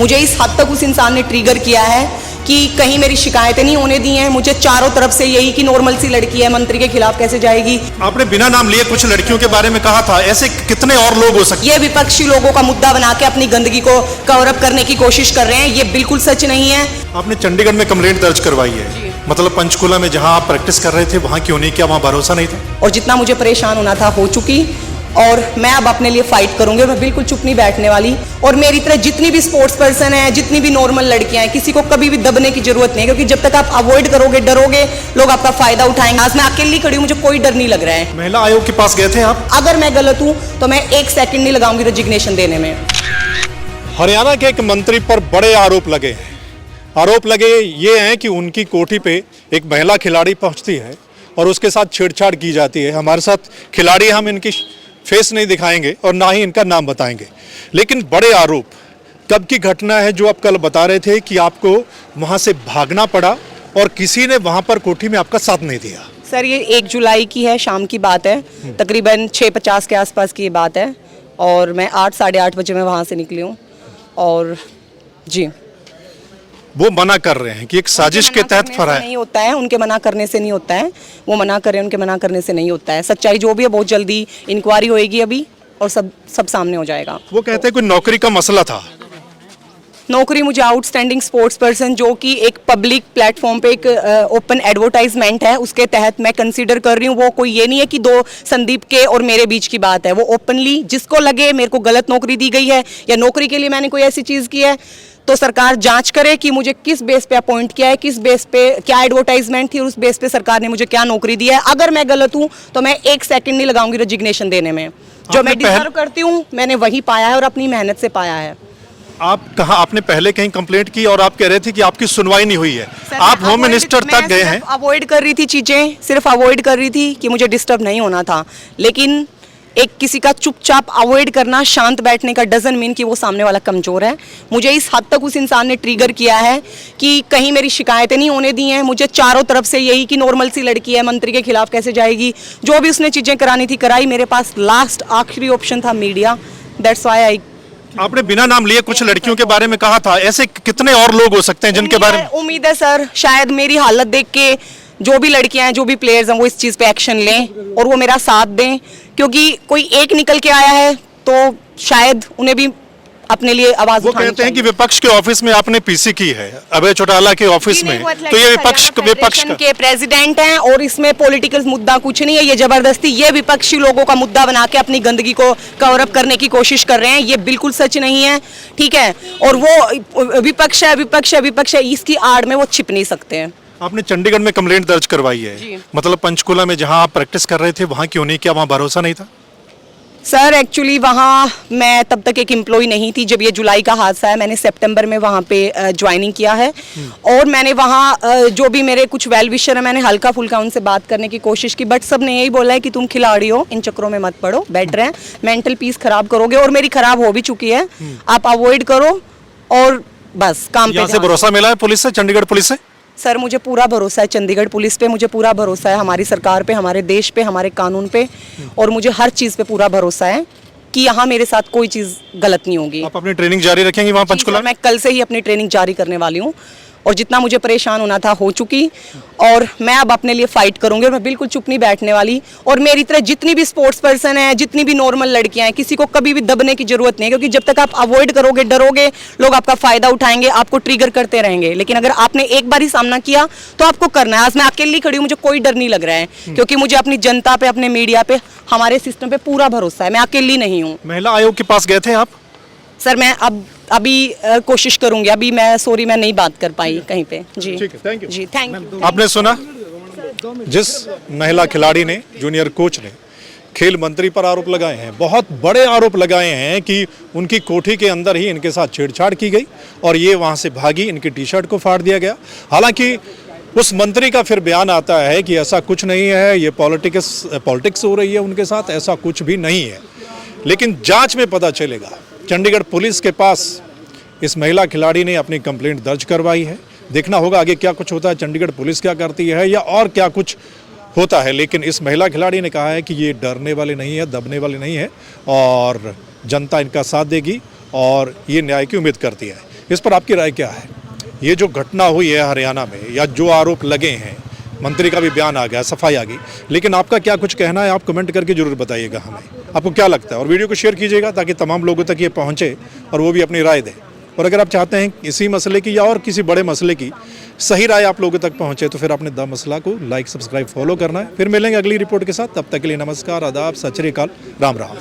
मुझे इस हद तक उस इंसान ने ट्रिगर किया है कि कहीं मेरी शिकायतें नहीं होने दी हैं। मुझे चारों तरफ से यही कि नॉर्मल सी लड़की है, मंत्री के खिलाफ कैसे जाएगी। आपने बिना नाम लिए कुछ लड़कियों के बारे में कहा था, ऐसे कितने और लोग हो सकते हैं? ये विपक्षी लोगों का मुद्दा बना के अपनी गंदगी को कवर अप करने की कोशिश कर रहे हैं। ये बिल्कुल सच नहीं है। आपने चंडीगढ़ में कंप्लेंट दर्ज करवाई है, मतलब पंचकुला में जहां आप प्रैक्टिस कर रहे थे वहां क्यों नहीं किया? वहां भरोसा नहीं था? और जितना मुझे परेशान होना था हो चुकी, और मैं अब अपने लिए फाइट करूंगी। मैं बिल्कुल चुप नहीं बैठने वाली। और मेरी तरह जितनी भी स्पोर्ट्स पर्सन है, जितनी भी नॉर्मल लड़कियां हैं, किसी को कभी भी दबने की जरूरत नहीं है, क्योंकि जब तक आप अवॉइड करोगे, डरोगे, लोग आपका फायदा उठाएंगे। आज मैं अकेली खड़ी हूं, मुझे कोई डर नहीं लग रहा है। महिला आयोग के पास गए थे आप? अगर मैं गलत हूं तो मैं 1 सेकंड नहीं लगाऊंगी रेजिग्नेशन देने में। हरियाणा के एक मंत्री पर बड़े आरोप लगे हैं। आरोप लगे ये हैं कि उनकी कोठी पे एक महिला खिलाड़ी पहुंचती है और उसके साथ छेड़छाड़ की जाती है। हमारे साथ खिलाड़ी, हम इनकी फेस नहीं दिखाएंगे और ना ही इनका नाम बताएंगे, लेकिन बड़े आरोप। कब की घटना है जो आप कल बता रहे थे कि आपको वहां से भागना पड़ा और किसी ने वहां पर कोठी में आपका साथ नहीं दिया? सर ये 1 जुलाई की है, शाम की बात है, तकरीबन 6:50 के आसपास की ये बात है। और मैं 8, साढ़े 8 बजे मैं वहाँ से निकली हूँ। और जी, वो मना कर रहे हैं कि एक साजिश के तहत फरार नहीं होता है, उनके मना करने से नहीं होता है। वो मना करें, उनके मना करने से नहीं होता है। सच्चाई जो भी है बहुत जल्दी इंक्वायरी होएगी अभी, और सब सामने हो जाएगा। वो कहते हैं कोई नौकरी का मसला था। नौकरी मुझे आउटस्टैंडिंग स्पोर्ट्स पर्सन, जो कि एक पब्लिक प्लेटफॉर्म पे एक ओपन एडवर्टाइजमेंट है, उसके तहत मैं कंसीडर कर रही हूँ। वो कोई ये नहीं है कि 2 संदीप के और मेरे बीच की बात है। वो ओपनली जिसको लगे मेरे को गलत नौकरी दी गई है या नौकरी के लिए मैंने कोई ऐसी चीज़ की है, तो सरकार जांच करे कि मुझे किस बेस पे अपॉइंट किया है, किस बेस पे क्या एडवर्टाइजमेंट थी, और उस बेस पे सरकार ने मुझे क्या नौकरी दी है। अगर मैं गलत हूं तो मैं 1 सेकंड नहीं लगाऊंगी रेजिग्नेशन देने में। जो मैं डिजर्व करती हूं मैंने वही पाया है और अपनी मेहनत से पाया है। आप कहा, आपने पहले कहीं कंप्लेंट की और आप कह रहे थे कि आपकी सुनवाई नहीं हुई है। आप होम मिनिस्टर तक गए हैं। अवॉइड कर रही थी चीजें, सिर्फ अवॉइड कर रही थी कि मुझे डिस्टर्ब नहीं होना था। लेकिन एक किसी का चुपचाप अवॉइड करना, शांत बैठने का डजन मीन कि वो सामने वाला कमजोर है। मुझे इस हद तक उस इंसान ने ट्रिगर किया है कि कहीं मेरी शिकायतें नहीं होने दी हैं। मुझे चारों तरफ से यही कि नॉर्मल सी लड़की है, मंत्री के खिलाफ कैसे जाएगी। जो भी उसने चीजें करानी थी कराई। मेरे पास लास्ट आखिरी ऑप्शन था मीडिया। That's why I. आपने बिना नाम लिए कुछ लड़कियों के बारे में कहा था, ऐसे कितने और लोग हो सकते हैं जिनके बारे में? उम्मीद है सर, शायद मेरी हालत देख के जो भी लड़कियां हैं, जो भी प्लेयर्स हैं, वो इस चीज़ पे एक्शन लें और वो मेरा साथ दें। क्योंकि कोई एक निकल के आया है तो शायद उन्हें भी अपने लिए आवाज उठानी चाहिए। वो कहते हैं कि विपक्ष के ऑफिस में आपने पीसी की है, अभय चौटाला के ऑफिस में, तो ये विपक्ष के प्रेसिडेंट हैं और इसमें पॉलिटिकल मुद्दा कुछ नहीं है। ये जबरदस्ती, ये विपक्षी लोगों का मुद्दा बना के अपनी गंदगी को कवर अप करने की कोशिश कर रहे हैं। ये बिल्कुल सच नहीं है, ठीक है। और वो विपक्ष है, विपक्ष है, विपक्ष है, इसकी आड़ में वो छिप नहीं सकते हैं। आपने चंडीगढ़ में कंप्लेंट दर्ज करवाई है, मतलब पंचकुला में जहां आप प्रैक्टिस कर रहे थे वहां क्यों नहीं किया? वहां भरोसा नहीं था? सर एक्चुअली वहाँ मैं तब तक एक एम्प्लॉय नहीं थी जब ये जुलाई का हादसा है। मैंने सितंबर में वहाँ पे ज्वाइनिंग किया है और मैंने वहाँ जो भी मेरे कुछ वेल विशर है, मैंने हल्का फुल्का उनसे बात करने की कोशिश की, बट सब ने यही बोला है कि तुम खिलाड़ी हो, इन चक्करों में मत पड़ो, बेटर है, मेंटल पीस खराब करोगे। और मेरी खराब हो भी चुकी है, आप अवॉइड करो और बस काम पे। से भरोसा मिला है पुलिस से, चंडीगढ़ पुलिस से? सर मुझे पूरा भरोसा है चंडीगढ़ पुलिस पे, मुझे पूरा भरोसा है हमारी सरकार पे, हमारे देश पे, हमारे कानून पे, और मुझे हर चीज़ पे पूरा भरोसा है कि यहाँ मेरे साथ कोई चीज़ गलत नहीं होगी। आप अपनी ट्रेनिंग जारी रखेंगी वहाँ पंचकुला? मैं कल से ही अपनी ट्रेनिंग जारी करने वाली हूँ और जितना मुझे परेशान होना था हो चुकी, और मैं अब अपने लिए फाइट करूंगी और मैं बिल्कुल चुप नहीं बैठने वाली। और मेरी तरह जितनी भी स्पोर्ट्स पर्सन है, जितनी भी नॉर्मल लड़कियां हैं, किसी को कभी भी दबने की जरूरत नहीं है, क्योंकि जब तक आप अवॉइड करोगे, डरोगे, लोग आपका फायदा उठाएंगे, आपको ट्रिगर करते रहेंगे। लेकिन अगर आपने एक बार ही सामना किया तो आपको करना है। आज मैं अकेली खड़ी हूँ, मुझे कोई डर नहीं लग रहा है, क्योंकि मुझे अपनी जनता पे, अपने मीडिया पे, हमारे सिस्टम पे पूरा भरोसा है। मैं अकेली नहीं हूँ। महिला आयोग के पास गए थे आप? सर मैं अभी कोशिश करूंगी। अभी मैं मैं नहीं बात कर पाई कहीं पे। जी ठीक है, थैंक यू। जी थैंक यू। आपने सुना जिस महिला खिलाड़ी ने, जूनियर कोच ने खेल मंत्री पर आरोप लगाए हैं, बहुत बड़े आरोप लगाए हैं कि उनकी कोठी के अंदर ही इनके साथ छेड़छाड़ की गई और ये वहां से भागी, इनकी टी शर्ट को फाड़ दिया गया। हालांकि उस मंत्री का फिर बयान आता है कि ऐसा कुछ नहीं है, ये पॉलिटिक्स हो रही है उनके साथ, ऐसा कुछ भी नहीं है। लेकिन जांच में पता चलेगा। चंडीगढ़ पुलिस के पास इस महिला खिलाड़ी ने अपनी कंप्लेंट दर्ज करवाई है। देखना होगा आगे क्या कुछ होता है, चंडीगढ़ पुलिस क्या करती है या और क्या कुछ होता है। लेकिन इस महिला खिलाड़ी ने कहा है कि ये डरने वाले नहीं है, दबने वाले नहीं है और जनता इनका साथ देगी और ये न्याय की उम्मीद करती है। इस पर आपकी राय क्या है? ये जो घटना हुई है हरियाणा में, या जो आरोप लगे हैं, मंत्री का भी बयान आ गया, सफाई आ गई, लेकिन आपका क्या कुछ कहना है? आप कमेंट करके जरूर बताइएगा हमें, आपको क्या लगता है। और वीडियो को शेयर कीजिएगा ताकि तमाम लोगों तक ये पहुँचे और वो भी अपनी राय दें। और अगर आप चाहते हैं इसी मसले की या और किसी बड़े मसले की सही राय आप लोगों तक पहुंचे, तो फिर आपने द मसला को लाइक, सब्सक्राइब, फॉलो करना है। फिर मिलेंगे अगली रिपोर्ट के साथ, तब तक के लिए नमस्कार, आदाब, सत श्री अकाल, राम राम।